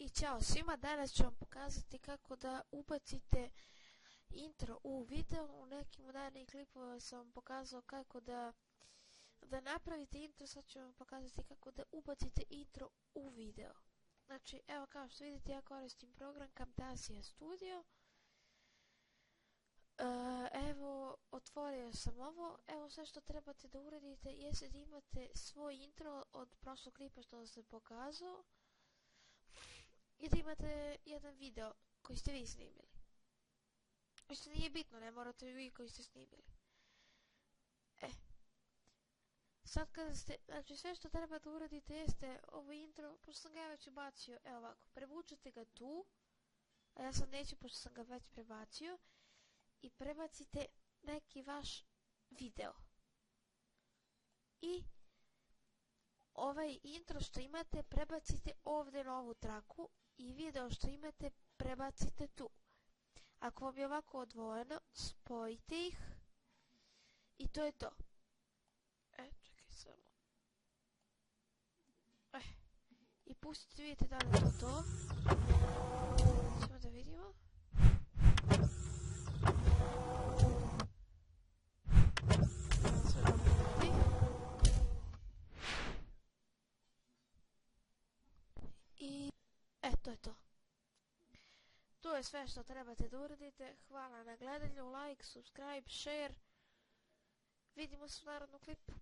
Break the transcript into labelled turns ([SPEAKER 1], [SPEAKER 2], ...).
[SPEAKER 1] I ćao svima, danas ću vam pokazati kako da ubacite intro u video. U nekim udarnim klipovima sam vam pokazao kako da napravite intro, sad ću vam pokazati kako da ubacite intro u video. Znači, evo kao što vidite, ja koristim program Camtasia Studio. Evo, otvorio sam ovo. Evo, sve što trebate da uradite jeste da imate svoj intro od prošlog klipa što sam pokazao i da imate jedan video koji ste vi snimili. Što nije bitno, ne morate vi koji ste snimili. Sad kada ste, znači sve što treba da uradite jeste ovo intro, pošto sam ga već ubacio, evo ovako, prevučete ga tu, a ja sad neću pošto sam ga već prebacio, i prebacite neki vaš video. I ovaj intro što imate prebacite ovdje na ovu traku i video što imate prebacite tu. Ako vam je ovako odvojeno, spojite ih i to je to. Čekaj samo. I pustite, vidite da li je to. Ćemo da vidimo. I to je to. To je sve što trebate da uradite. Hvala na gledanju, like, subscribe, share. Vidimo se u narednom klipu.